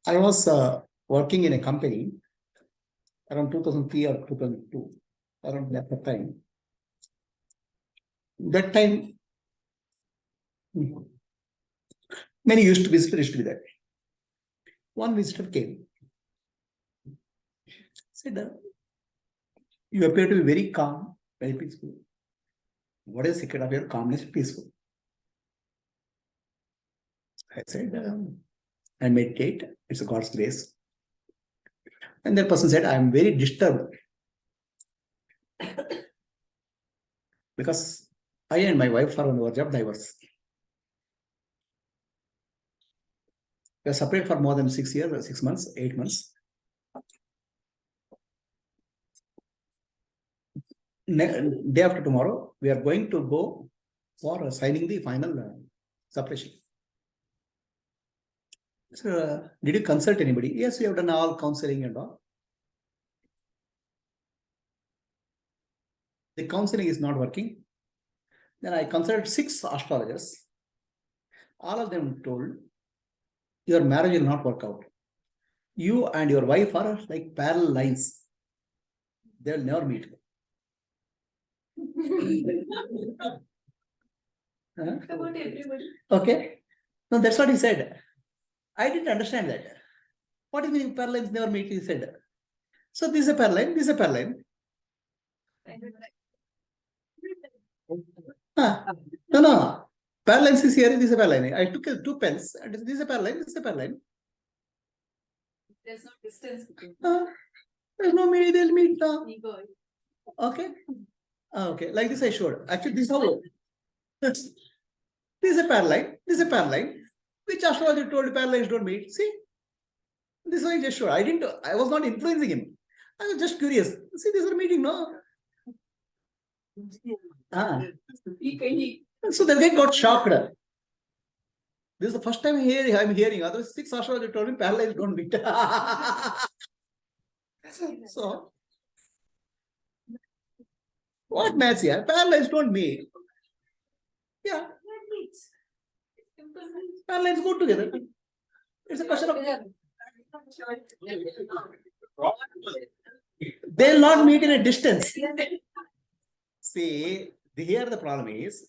I was working in a company around 2003 or 2002, around that time. That time, many used to be there. One visitor came, said, you appear to be very calm, very peaceful. What is the secret of your calmness and peaceful? I said, I meditate, it's a God's grace. And that person said, I am very disturbed because I and my wife are on the verge of divorce. We are separated for more than 6 years, or 6 months, 8 months. Day after tomorrow, we are going to go for signing the final separation. So, did you consult anybody? Yes, we have done all counseling and all. The counseling is not working. Then I consulted 6 astrologers. All of them told, your marriage will not work out. You and your wife are like parallel lines. They will never meet. About everybody. Okay. No, that's what he said. I didn't understand that. What do you mean parallel lines never meet? He said. So this is a parallel line, this is a parallel line. No. Parallel lines is here, this is a parallel line. I took 2 pens and this is a parallel line, this is a parallel line. There's no distance between. There's no meet, they'll meet now. Ego. Okay. Okay, like this I showed. Actually, this is how. This is a parallel line, this is a parallel line. Which astrologer told parallel lines don't meet? See? This is what I just showed. I was not influencing him. I was just curious. See, this is a meeting, no? So the guy got shocked. This is the first time I'm hearing. Otherwise, 6 astrologers told me parallel lines don't meet. So, what maths here? Parallel lines don't meet. Yeah. Parallel lines go together. It's a question of. They'll not meet in a distance. See, here the problem is,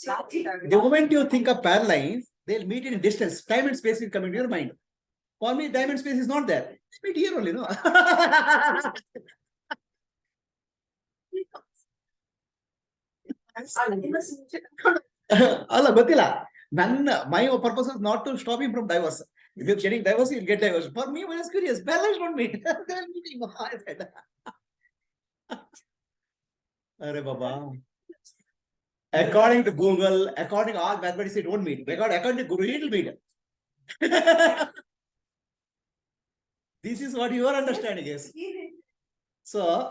the moment you think of parallel lines, they'll meet in a distance. Time and space will come into your mind. For me, time and space is not there. They meet here only, no? Allah, Batila. My purpose is not to stop him from divorce. If you're getting divorce, you'll get divorce. For me, I was curious. Parallel don't meet. They're meeting. I said. Arre Baba. According to Google, according to all mathematics, it won't meet. According to Guruji, it will meet. This is what your understanding is. So,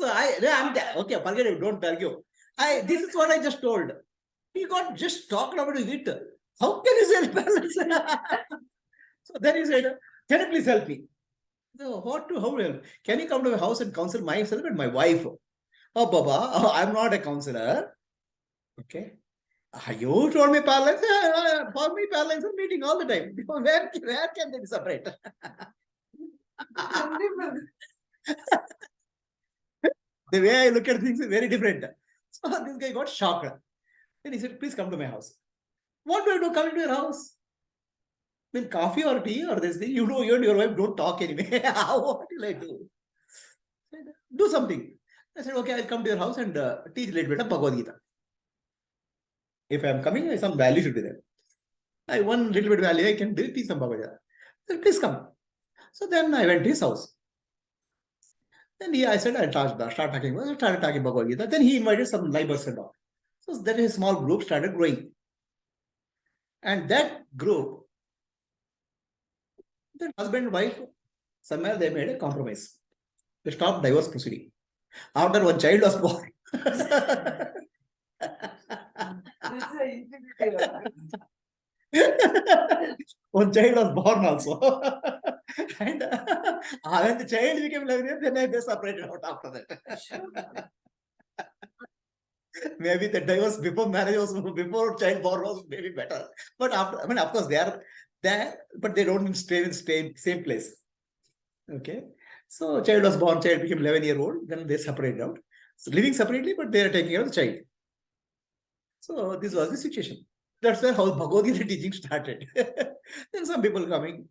I'm okay, forget it, don't argue. This is what I just told. He got just talked about it. How can you say balance? So then he said, can you please help me? So how help? Can you come to my house and counsel myself and my wife? Oh, Baba, I'm not a counselor. Okay. You told me parallels. For me, parallels are meeting all the time. Where can they be separate? The way I look at things is very different. So this guy got shocked. Then he said, please come to my house. What do I do coming to your house? Then coffee or tea or this thing, you know, you and your wife don't talk anyway. What will I do? Do something. I said, okay, I'll come to your house and teach a little bit of Bhagavad Gita. If I'm coming, some value should be there. One little bit value, I can teach some Bhagavad Gita. So please come. So then I went to his house. Then I said, I'll start talking. I started talking Bhagavad Gita. Then he invited some neighbors and all. So then a small group started growing. And that group, the husband and wife, somewhere they made a compromise. They stopped divorce proceeding. After one child was born. One child was born also. And when the child became like that, then they separated out after that. Maybe the divorce before marriage was, before child born was maybe better. But after, I mean, of course, they are there, but they don't stay in same place. Okay. So child was born, child became 11-year-old, then they separated out. So living separately, but they are taking care of the child. So this was the situation. That's where how Bhagavad Gita teaching started. Then some people coming.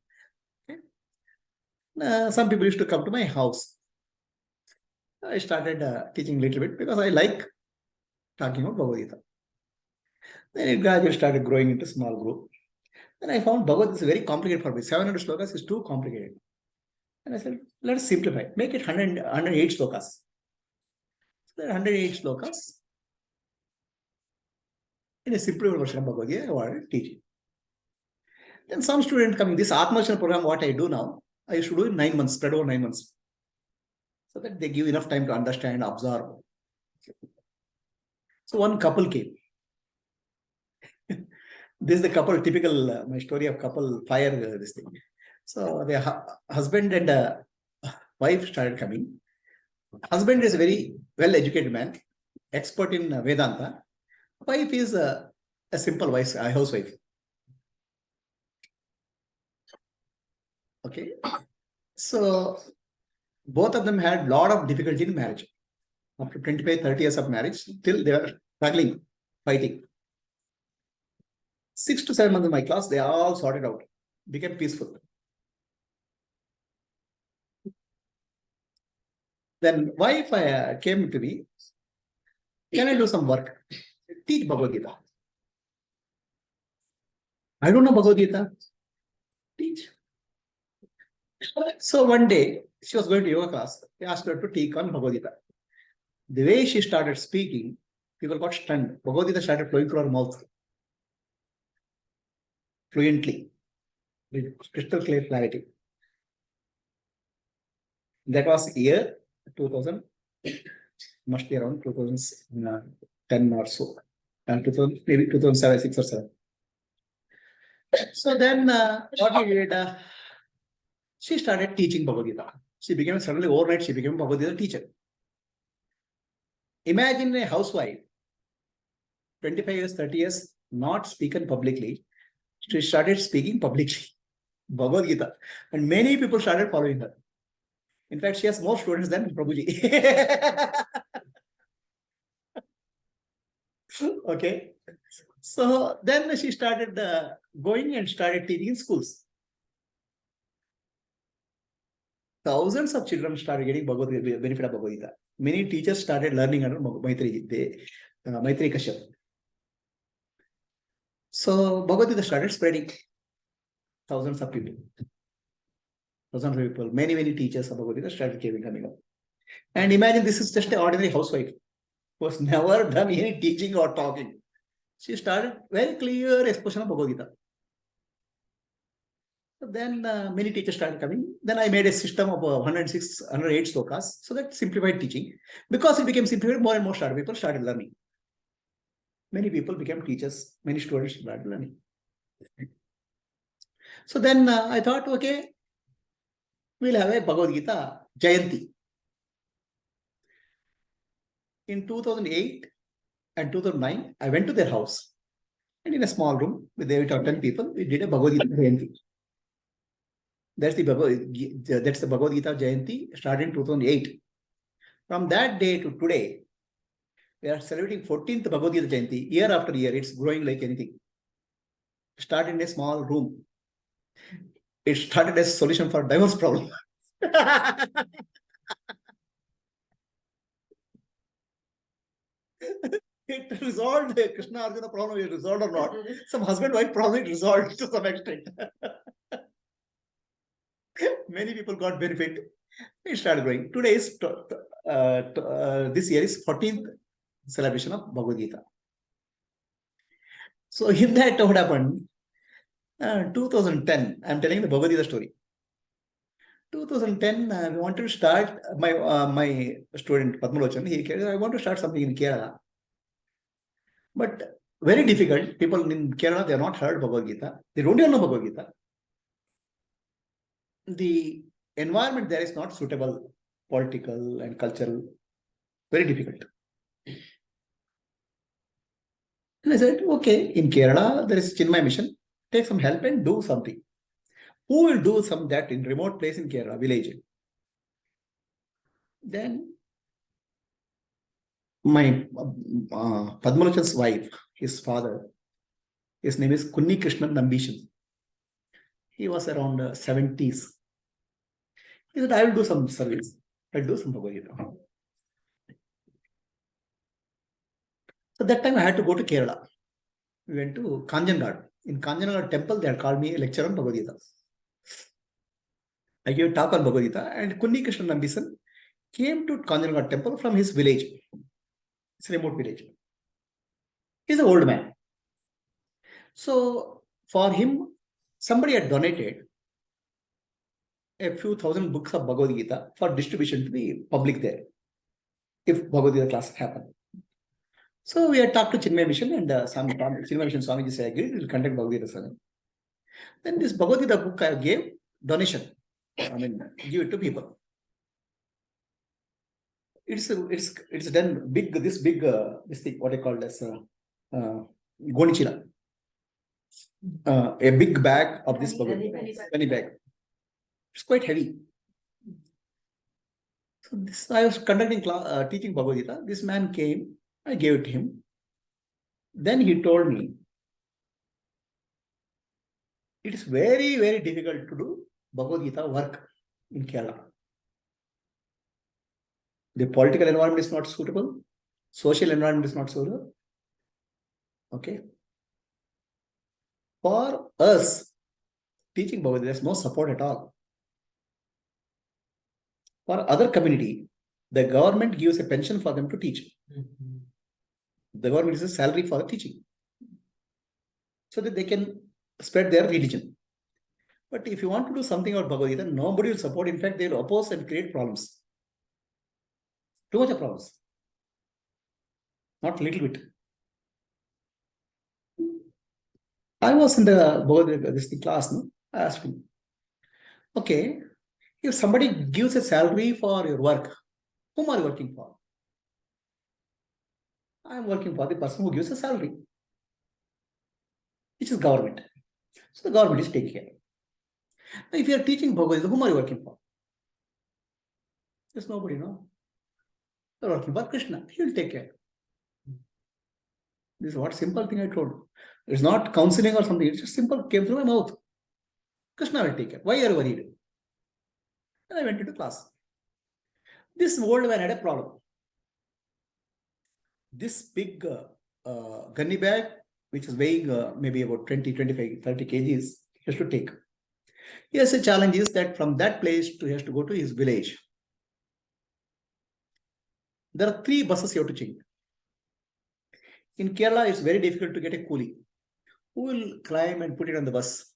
Okay. Some people used to come to my house. I started teaching a little bit because I like talking about Bhagavad Gita. Then it gradually started growing into small group. Then I found Bhagavad Gita is very complicated for me. 700 slokas is too complicated. And I said, let's simplify. Make it 108 slokas. So there are 108 slokas. In a simpler version of Bhagavad Gita, I wanted to teach it. Then some student coming, this Atma program, what I do now, I used to do in 9 months, spread over 9 months. So that they give enough time to understand, observe. So one couple came. This is the couple, typical, my story of couple fire, this thing. So the husband and wife started coming. Husband is a very well-educated man, expert in Vedanta. Wife is a simple wife, a housewife. Okay. So both of them had a lot of difficulty in marriage. After 25, 30 years of marriage, still they were struggling, fighting. 6 to 7 months in my class, they all sorted out, became peaceful. Then wife came to me, can I do some work? Teach Bhagavad Gita. I don't know Bhagavad Gita. Teach. So one day, she was going to yoga class. They asked her to teach on Bhagavad Gita. The way she started speaking, people got stunned. Bhagavad Gita started flowing through her mouth fluently, with crystal clear clarity. That was year 2000, must be around 2010 or so, and 2000, maybe 2007, 6 or 7. So then, what we did, she started teaching Bhagavad Gita. She became suddenly overnight. She became a Bhagavad Gita teacher. Imagine a housewife, 25 years, 30 years, not speaking publicly. She started speaking publicly Bhagavad Gita, and many people started following her. In fact, she has more students than Prabhuji. Okay. So then she started going and started teaching in schools. Thousands of children started getting benefit of Bhagavad Gita. Many teachers started learning under Maitri Kashyap. So Bhagavad Gita started spreading. Thousands of people. Thousands of people. Many teachers of Bhagavad Gita started coming up. And imagine this is just an ordinary housewife who has never done any teaching or talking. She started very clear expression of Bhagavad Gita. So then many teachers started coming. Then I made a system of 106, 108 slokas. So that simplified teaching. Because it became simplified, more and more people started learning. Many people became teachers. Many students started learning. So then I thought, okay, we'll have a Bhagavad Gita Jayanti. In 2008 and 2009, I went to their house. And in a small room with 8 or 10 people, we did a Bhagavad Gita Jayanti. That's the Bhagavad Gita Jayanti, started in 2008. From that day to today, we are celebrating 14th Bhagavad Gita Jayanti. Year after year, it's growing like anything. Started in a small room. It started as a solution for divorce problem. It resolved the Krishna Arjuna problem, it resolved or not. Some husband-wife problem, it resolved to some extent. Many people got benefit. It started growing. Today is this year is 14th celebration of Bhagavad Gita. So in that, what happened? 2010, I'm telling the Bhagavad Gita story. 2010, we wanted to start, my student Padmalochan, he said, I want to start something in Kerala. But very difficult. People in Kerala, they have not heard Bhagavad Gita. They don't even know Bhagavad Gita. The environment there is not suitable, political and cultural, very difficult. And I said, okay, in Kerala, there is Chinmay Mission. Take some help and do something. Who will do some that in remote place in Kerala, village? Then my Padmalochan's wife, his father, his name is Kunni Krishnan Nambishan. He was around 70s. He said, I will do some service. I'll do some Bhagavad Gita. So that time I had to go to Kerala. We went to Kanjanad. In Kanjanad temple, they had called me a lecturer on Bhagavad Gita. I gave a talk on Bhagavad Gita, and Kunni Krishnan Nambishan came to Kanjanad temple from his village. It's a remote village. He's an old man. So for him, somebody had donated a few thousand books of Bhagavad Gita for distribution to the public there, if Bhagavad Gita classes happen. So we had talked to Chinmay Mission, and Chinmay Mission Swamiji said, agreed, we'll conduct Bhagavad Gita service. Then this Bhagavad Gita book I gave donation. Give it to people. It's done big, this thing, what I call as Gonichila. A big bag of this Bhagavad Gita. Penny bag. It's quite heavy. So this, I was conducting class, teaching Bhagavad Gita. This man came, I gave it to him. Then he told me, it is very, very difficult to do Bhagavad Gita work in Kerala. The political environment is not suitable. Social environment is not suitable. Okay. For us, teaching Bhagavad Gita, there's no support at all. For other community, the government gives a pension for them to teach. The government is a salary for teaching, so that they can spread their religion. But if you want to do something about Bhagavad Gita, nobody will support. In fact, they will oppose and create problems. Too much of problems. Not a little bit. I was in the Bhagavad Gita class, no? I asked him, okay, if somebody gives a salary for your work, whom are you working for? I am working for the person who gives a salary, which is government. So the government is taking care. Now, if you are teaching Bhagavad Gita, whom are you working for? There's nobody, no? You're working for Krishna. He will take care. This is what simple thing I told. It's not counseling or something. It's just simple, came through my mouth. Krishna will take care. Why are you worried? And I went into class. This old man had a problem. This big gunny bag, which is weighing maybe about 20, 25, 30 kgs, he has to take. Yes, the challenge is that from that place he has to go to his village. There are 3 buses you have to change. In Kerala, it's very difficult to get a coolie who will climb and put it on the bus.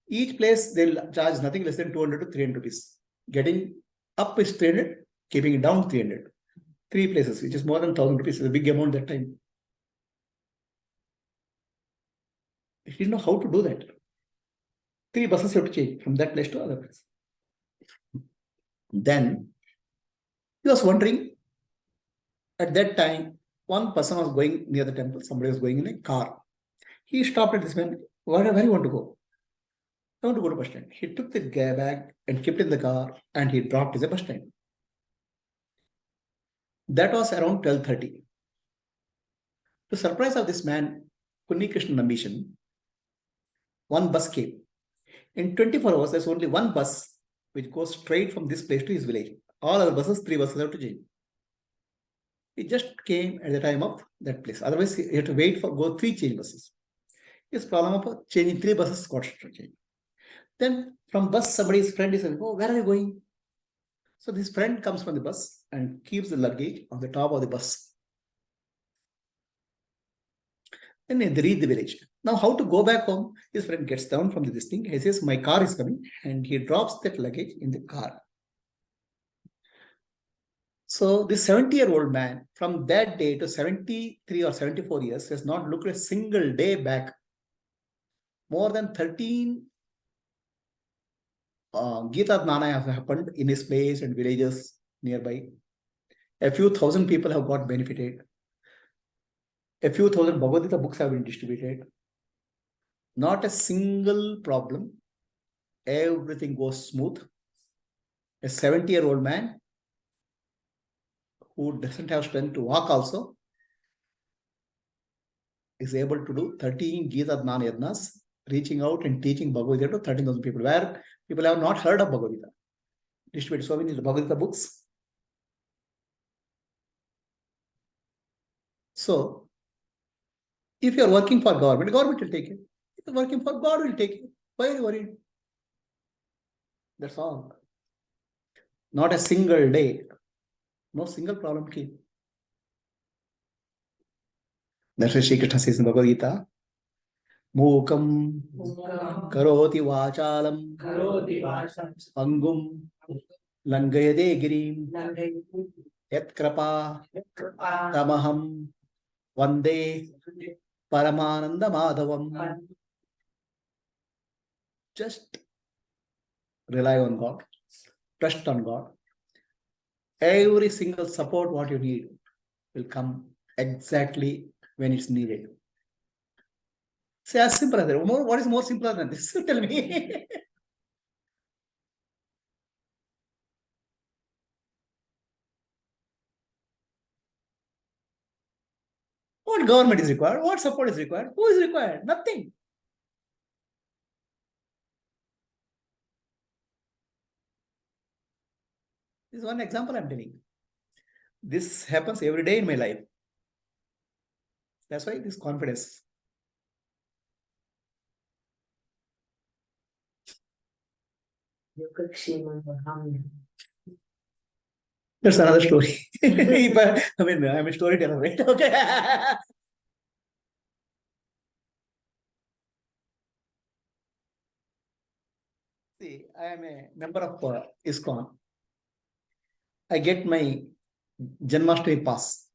Each place they'll charge nothing less than 200 to 300 rupees. Getting up is 300, keeping it down 300. 3 places, which is more than 1,000 rupees. It's a big amount that time. He didn't know how to do that. 3 buses you have to change from that place to other place. Then he was wondering, at that time, one person was going near the temple, somebody was going in a car. He stopped at this man, where do you want to go? I want to go to bus stand. He took the bag and kept it in the car and he dropped at the bus stand. That was around 12:30. To surprise of this man, Kunni Krishnan Nambishan, one bus came. In 24 hours, there's only one bus which goes straight from this place to his village. All other buses, 3 buses have to change. He just came at the time of that place. Otherwise, he had to wait for go 3 change buses. His problem of changing 3 buses got changed. Then from bus, somebody's friend is saying, oh, where are you going? So this friend comes from the bus and keeps the luggage on the top of the bus. Then they reach the village. Now, how to go back home? His friend gets down from this thing. He says, my car is coming. And he drops that luggage in the car. So this 70-year-old man, from that day to 73 or 74 years, has not looked a single day back. More than 13 Gita Dnana have happened in his place and villages nearby. A few thousand people have got benefited. A few thousand Bhagavad Gita books have been distributed. Not a single problem. Everything goes smooth. A 70-year-old man who doesn't have strength to walk also is able to do 13 Gita Jnana Yajnas, reaching out and teaching Bhagavad Gita to 13,000 people, where people have not heard of Bhagavad Gita. Distributed so many Bhagavad Gita books. So, if you are working for government will take it. If you are working for God, will take it. Why are you worried? That's all. Not a single day. No single problem came. That's why Sri Krishna says in Bhagavad Gita, Mukam karoti vachalam angum langayade girim yat krapa tamaham vande paramananda madhavam. Just rely on God, trust on God. Every single support what you need will come exactly when it's needed. Say as simple as that. What is more simpler than this? Tell me. What government is required? What support is required? Who is required? Nothing. This is one example I'm telling. This happens every day in my life. That's why this confidence. That's another story. I'm a storyteller, right? Okay. See, I am a member of ISKCON. I get my Janmashtami pass.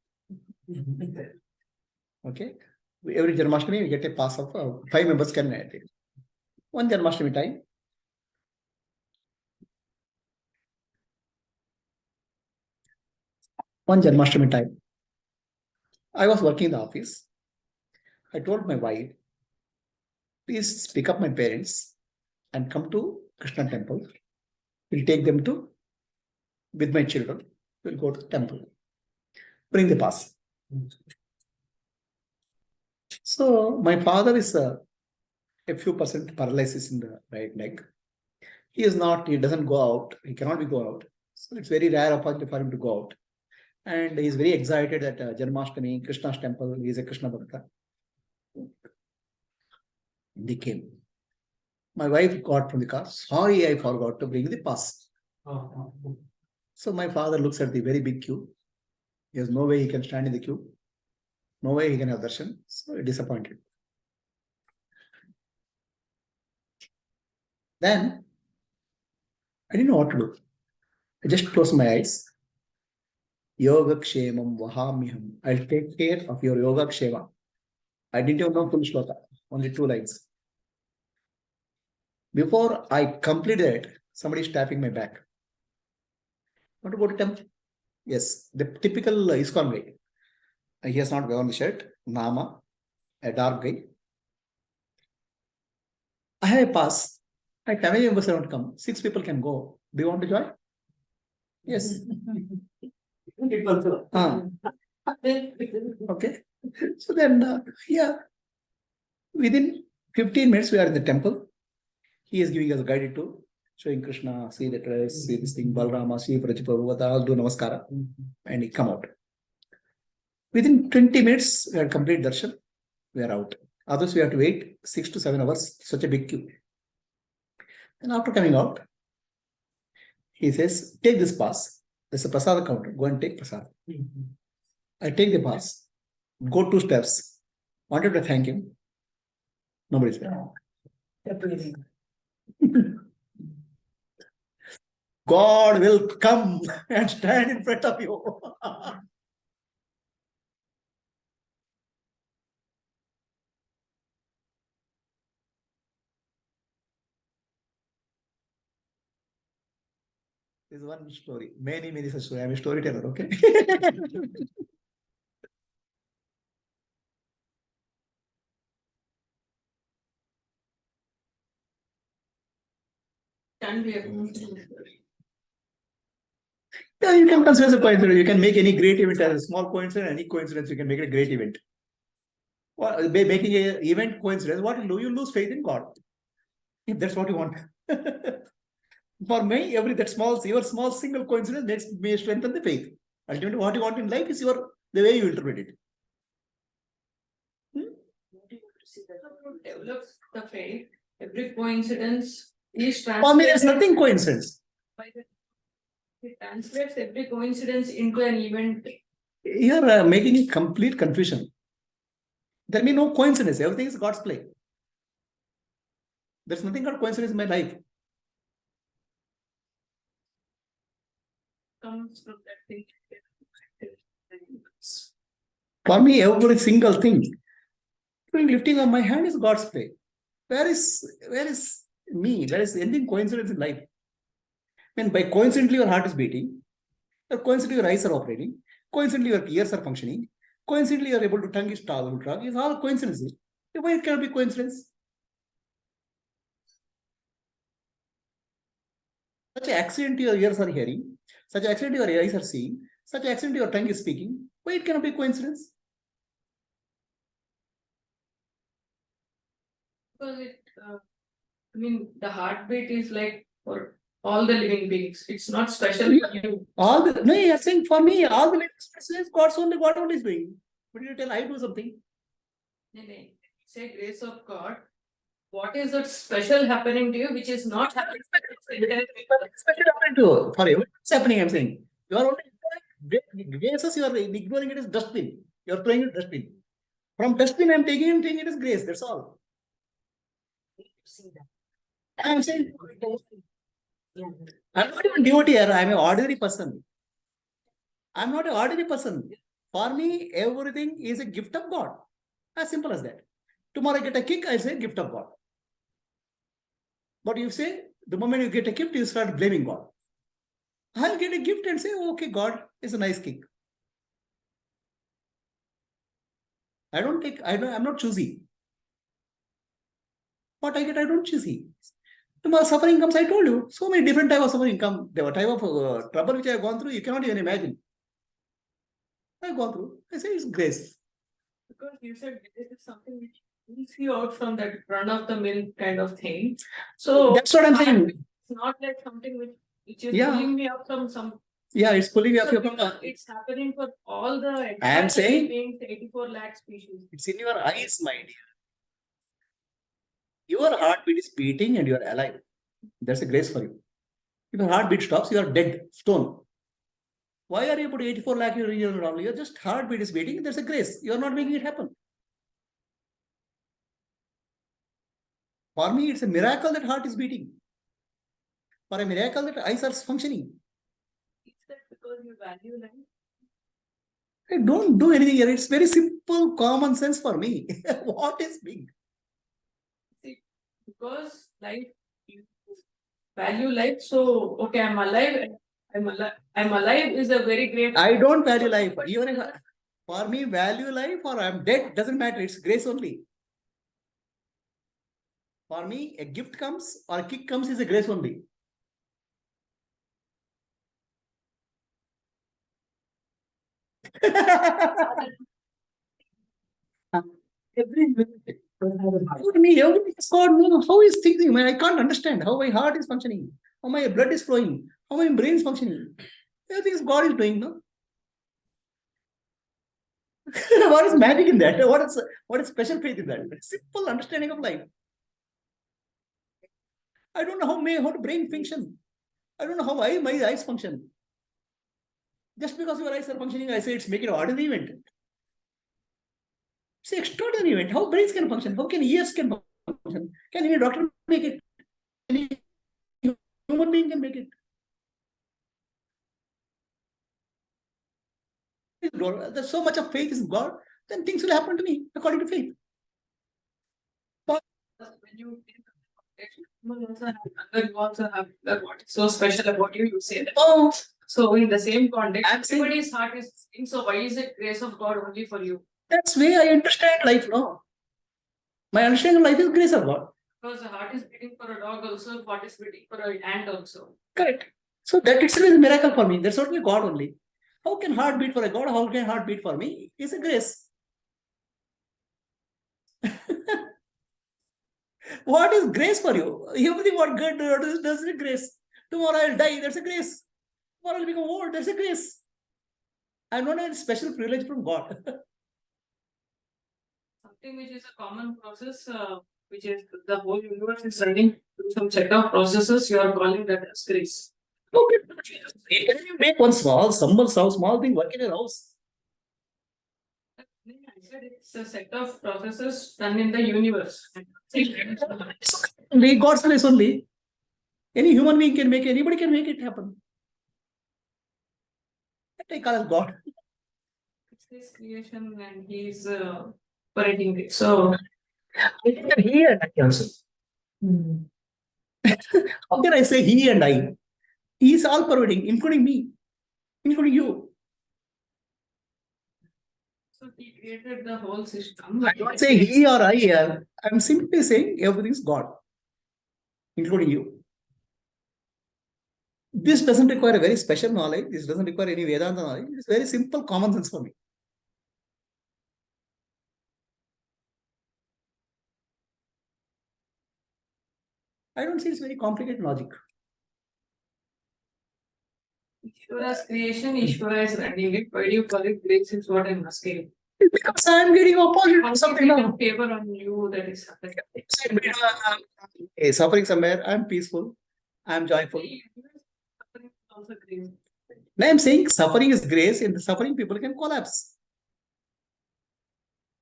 Okay. Every Janmashtami, we get a pass of 5 members can take. One Janmashtami time. One Janmashtami time. I was working in the office. I told my wife, please pick up my parents and come to Krishna temple. We'll take them to, with my children, we'll go to the temple. Bring the pass. So my father is a few percent paralysis in the right leg. He doesn't go out. He cannot be go out. So it's very rare opportunity for him to go out. And he's very excited at Janmashtami, Krishna's temple. He is a Krishna Bhakta. They came. My wife got from the car. Sorry, I forgot to bring the pass. So my father looks at the very big queue. He has no way he can stand in the queue. No way he can have darshan. So disappointed. Then I didn't know what to do. I just closed my eyes. Yoga Kshemam Vahamiham. I'll take care of your Yoga Kshema. I didn't even know full shloka, only 2 lines. Before I completed it, somebody is tapping my back. Want to go to temple? Yes, the typical ISKCON guy. He has not worn the shirt, Nama, a dark guy. I have a pass. My family members don't come. 6 people can go. Do you want to join? Yes. Okay. So then, within 15 minutes, we are in the temple. He is giving us a guided tour, showing Krishna, see the dress, see this thing, Balrama, see Prabhupada, all do namaskara, and he come out. Within 20 minutes, we had complete darshan. We are out. Others, we have to wait 6 to 7 hours, such a big queue. And after coming out, he says, take this pass. There's a prasada counter. Go and take prasada. I take the pass. Go 2 steps. Wanted to thank him. Nobody's there. God will come and stand in front of you. This is one story. Many such stories. I'm a storyteller, okay? Can be a Yeah, you can consider as a coincidence. You can make any great event as a small coincidence. Any coincidence, you can make it a great event. By making an event coincidence, what you do? You lose faith in God. If that's what you want. For me, your small single coincidence makes me strengthen the faith. Ultimately, what you want in life is the way you interpret it. Develops the faith. Every coincidence is For me, there's translated nothing coincidence. by the. It translates every coincidence into an event. You're making a complete confusion. There may be no coincidence. Everything is God's play. There's nothing called coincidence in my life. Comes from that thing. For me, every single thing, lifting of my hand is God's play. Where is me? Where is anything coincidence in life? When by coincidentally your heart is beating, or coincidentally your eyes are operating, coincidentally your ears are functioning, coincidentally you are able to tongue is travel, it's all coincidences. Why it cannot be coincidence? Such an accident your ears are hearing, such an accident your eyes are seeing, such an accident your tongue is speaking. Why it cannot be coincidence? Because the heartbeat is like for all the living beings. It's not special for you. No, you're saying for me, all the living spaces, God only is doing. But you tell I do something. Say grace of God. What is that special happening to you which is not happening? Special happening to you. For you, it's happening, I'm saying. You are only graces, you are ignoring it as dustbin. You are throwing it dustbin. From dustbin, I'm taking it as grace. That's all. I'm saying, I'm not even devotee here. I'm an ordinary person. I'm not an ordinary person. For me, everything is a gift of God. As simple as that. Tomorrow I get a kick, I say gift of God. But you say, the moment you get a gift, you start blaming God. I'll get a gift and say, okay, God is a nice kick. I'm not choosy. What I get, I don't choosy. Tomorrow suffering comes, I told you. So many different types of suffering come. There were type of trouble which I have gone through, you cannot even imagine. I've gone through. I say it's grace. Because you said this is something which pulls you out from that run of the mill kind of thing. So that's what I'm saying. It's not like something which is Yeah. pulling me up from some. Yeah, it's pulling me up So from. it's happening for all the I am saying beings, 84 lakh species. It's in your eyes, my dear. Your heartbeat is beating and you are alive. That's a grace for you. If your heartbeat stops, you are dead, stone. Why are you put 84 lakh years around? Your just heartbeat is beating. There's a grace. You are not making it happen. For me, it's a miracle that heart is beating. For a miracle that eyes are functioning. Is that because you value life? I don't do anything here. It's very simple, common sense for me. What is big? See, because life, you value life. So, okay, I'm alive. I'm alive is a very great. I don't value life. Even if for me, value life or I'm dead doesn't matter. It's grace only. For me, a gift comes or a kick comes is a grace only. Every minute. For me, everything is God. No, how is thinking? Man, I can't understand how my heart is functioning, how my blood is flowing, how my brain is functioning. Everything is God is doing, no? What is magic in that? What is special faith in that? Simple understanding of life. I don't know how the brain function. I don't know how my eyes function. Just because your eyes are functioning, I say it's making an ordinary event. It's an extraordinary event. How brains can function? How can ears can function? Can any doctor make it? Any human being can make it. There's so much of faith in God, then things will happen to me according to faith. When you also have what is so special about you, you say that. Oh, so in the same context, absolutely. Everybody's heart is beating. So why is it grace of God only for you? That's way I understand life now. My understanding of life is grace of God. Because the heart is beating for a dog also, heart is beating for an ant also. Correct. So that itself is a miracle for me. That's only God only. How can heart beat for a God? How can heart beat for me? It's a grace. What is grace for you? Everything what God does is a grace. Tomorrow I'll die, that's a grace. Tomorrow I'll become old, that's a grace. I'm not a special privilege from God. Something which is a common process, which is the whole universe is running through some set of processes, you are calling that as grace. Okay. Can you make one small thing work in your house? I said it's a set of processes done in the universe. Only God's grace only. Any human being can make, anybody can make it happen. That I call as God. It's his creation and he's operating it. So He and I also. How can I say he and I? He is all pervading, including me, including you. so he created the whole system. I don't say he or I here. I'm simply saying everything is God, including you. This doesn't require a very special knowledge. This doesn't require any Vedanta knowledge. It's very simple common sense for me. I don't see it's very complicated logic. Ishvara's creation, Ishvara is running it. Why do you call it grace? Is what I'm asking. Because I'm getting opposite to something now. Favor on you that is happening. Hey, suffering somewhere, I'm peaceful, I'm joyful. Also grace. Now I'm saying suffering is grace, and the suffering people can collapse.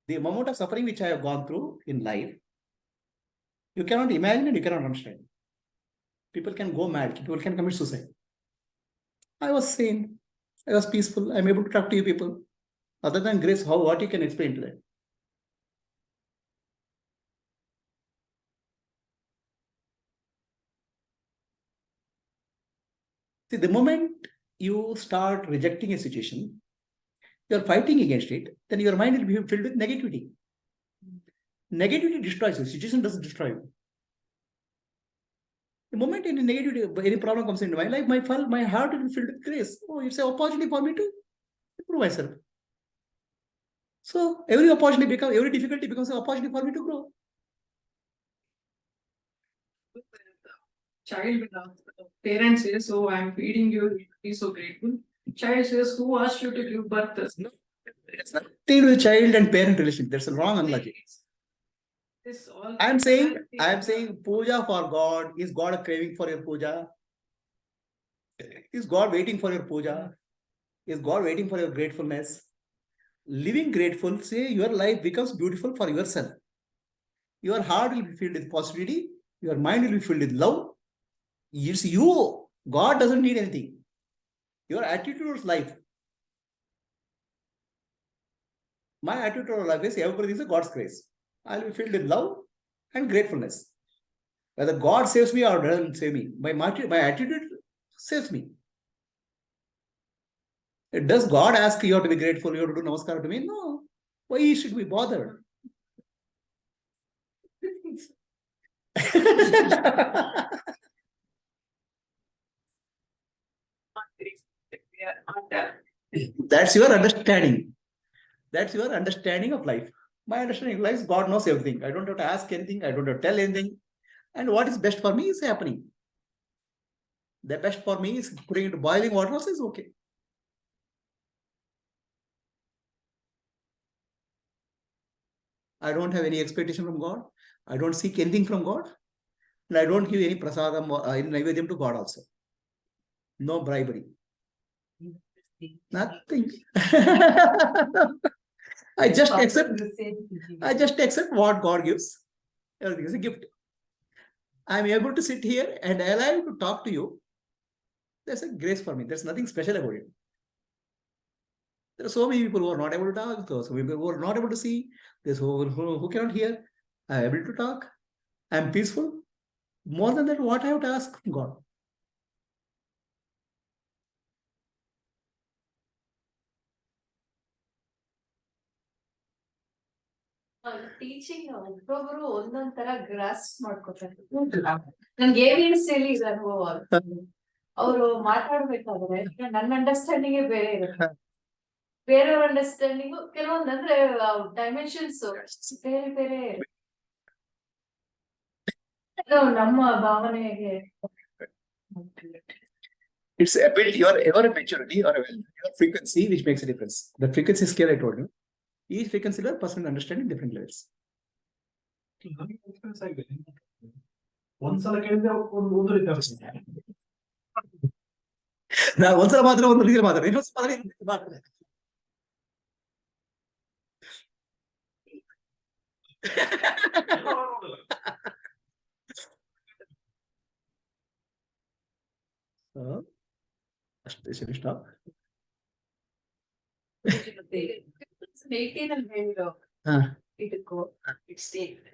The amount of suffering which I have gone through in life, you cannot imagine and you cannot understand. People can go mad, people can commit suicide. I was sane, I was peaceful, I'm able to talk to you people. Other than grace, what you can explain to that? See, the moment you start rejecting a situation, you're fighting against it, then your mind will be filled with negativity. Negativity destroys you, situation doesn't destroy you. The moment any negativity, any problem comes into my life, my heart will be filled with grace. Oh, it's an opportunity for me to improve myself. So every difficulty becomes an opportunity for me to grow. Child, parents says, "Oh, I'm feeding you. Be so grateful." Child says, "Who asked you to give birth?" No, it's nothing to do with child and parent relationship. That's a wrong analogy. I'm saying puja for God. Is God a craving for your puja? Is God waiting for your puja? Is God waiting for your gratefulness? Living grateful, say your life becomes beautiful for yourself. Your heart will be filled with positivity. Your mind will be filled with love. It's you. God doesn't need anything. Your attitude towards life. My attitude towards life is everybody is a God's grace. I'll be filled with love and gratefulness. Whether God saves me or doesn't save me, my attitude saves me. Does God ask you to be grateful, you have to do namaskar to me? No. Why should we bother? That's your understanding. That's your understanding of life. My understanding of life is God knows everything. I don't have to ask anything. I don't have to tell anything. And what is best for me is happening. The best for me is putting into boiling water also is okay. I don't have any expectation from God. I don't seek anything from God. And I don't give any prasadam or any naivedyam to God also. No bribery. Nothing. I just accept what God gives. Everything is a gift. I'm able to sit here and alive to talk to you. That's a grace for me. There's nothing special about it. There are so many people who are not able to talk. There are so many people who are not able to see. There's who cannot hear. I'm able to talk. I'm peaceful. More than that, what I have to ask from God? Teaching ಒಬ್ಬೊಬ್ರು ಒಂದೊಂದ್ ತರ gross ಮಾಡ್ಕೊತಾರೆ. ನನ್ಗೆ ಏನೇನು ಸೇಲಿ ಇದೆ ಅನುಭವ. ಅವರು ಮಾತಾಡ್ಬೇಕಾದ್ರೆ ನನ್ನ ಅಂಡರ್ಸ್ಟ್ಯಾಂಡಿಂಗ್ ಬೇರೆ ಇರುತ್ತೆ, ಬೇರೆಯವ್ರ ಅಂಡರ್ಸ್ಟ್ಯಾಂಡಿಂಗು ಕೆಲವೊಂದು ಅಂದ್ರೆ ಡೈಮೆನ್ಷನ್ಸ್ ಬೇರೆ ಬೇರೆ ನಮ್ಮ ಭಾವನೆಗೆ. It's a bit your maturity or your frequency which makes a difference. The frequency scale I told you, each frequency level person understanding different levels. ಒಂದ್ಸಲ ಕೇಳಿದ್ರೆ ಒಂದು ರೀತಿ ಅನಿಸುತ್ತೆ. ನಾನು ಒಂದ್ಸಲ ಮಾತ್ರ ಒಂದು ರೀತಿ ಮಾತಾಡ, ಇನ್ನೊಂದ್ಸಲ ಮಾತಾಡ. ಅಷ್ಟೇ ಶ್ರೇಷ್ಠ. 18 ಅಲ್ಲಿ ಹೇಳಿರೋ ಹಾ ಇದಕ್ಕೂ 16